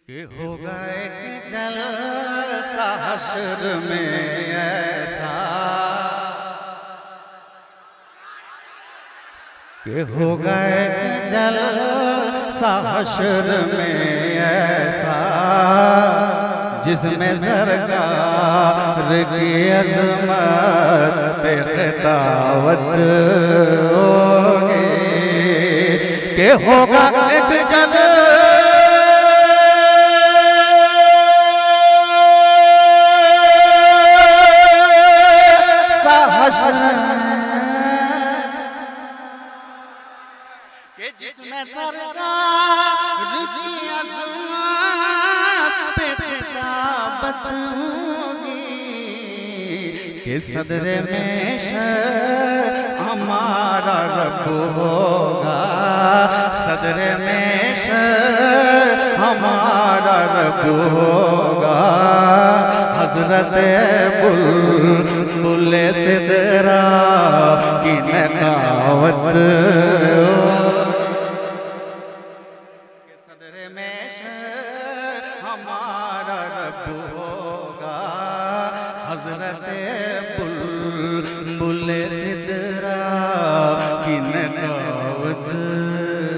कि होगा एक जलसा हश्र में ऐसा, कि होगा एक जलसा हश्र में ऐसा, जिसमें सरकार की अज़मत पे खिताबत होगी। कि होगा एक जलसा कि जिसमें सरकार की अज़मत पे खिताबत होगी। कि सदरे में शर हमारा रब होगा, सदरे में शर हमारा रब होगा। हज़रत बुलबुल सिदरा की नकावत, सदरे में शर हमारा रब होगा। हज़रत बुलबुल सिदरा की नकावत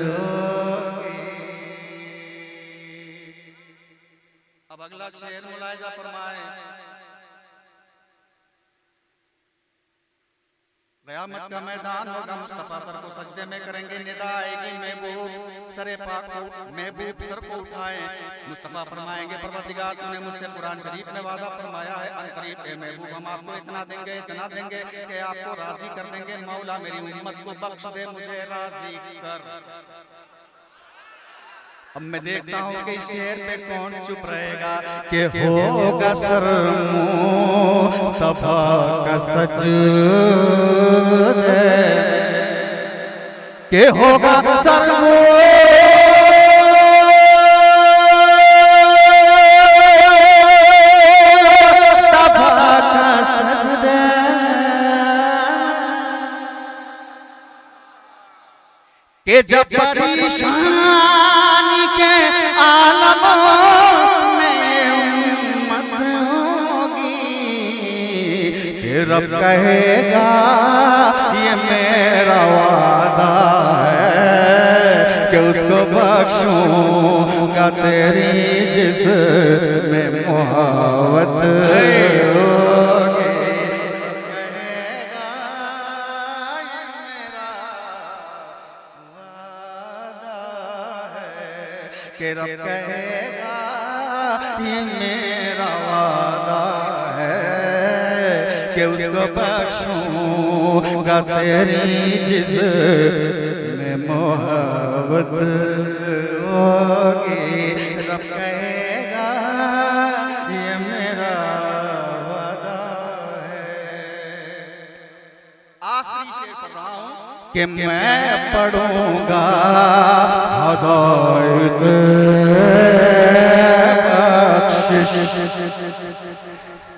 होगी। अब अगला शेर मुलाहिजा फरमाए। क़यामत का मैदान होगा, मुस्तफ़ा सर को सजदे में करेंगे, निदा आएगी महबूब सरे पाक को, महबूब सर को उठाए। मुस्तफ़ा फरमाएंगे परवरदिगार तूने मुझसे कुरान शरीफ में वादा फरमाया है, अनकरीब ए महबूब हम आपको इतना देंगे कि आपको राजी कर देंगे। मौला मेरी उम्मत को बख्श दे, मुझे राजी कर। अब मैं देखता हूँ कि इस शेर पे कौन चुप रहेगा। कि होगा सर मुस्तफ़ा का सजदे, कि होगा सर मुस्तफ़ा का सजदे, कि जब परेशानी के आलमों में उम्मत होगी। कि रब कहेगा ये मेरा वादा है, कि उसको बख्शूंगा तेरी जिसमें मोहब्बत होगी। कि रब कहेगा ये मेरा वादा है, कि उसको बख्शूंगा तेरी जिसमें मोहब्बत होगी। रब कहेगा ये मेरा वादा है। आखिरी शेर पढ़ रहा हूं कि मैं पढ़ूंगा हदायत बख्शिश,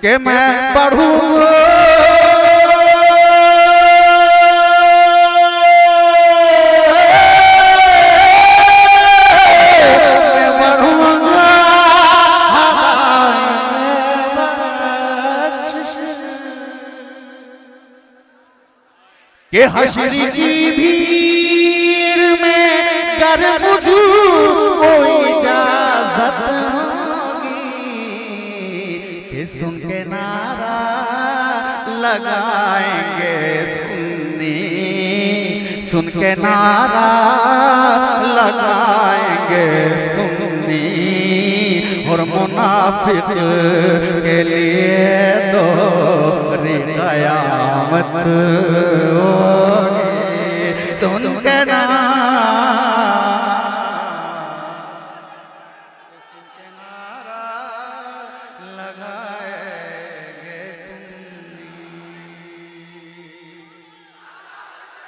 कि मैं पढ़ूंगा कि हश्र की भीड़ में गर मुझू कोई इजाजत होगी। कि सुन के नारा लगाएंगे सुन्नी, सुन के नारा लगाएंगे सुन्नी, और मुनाफिक के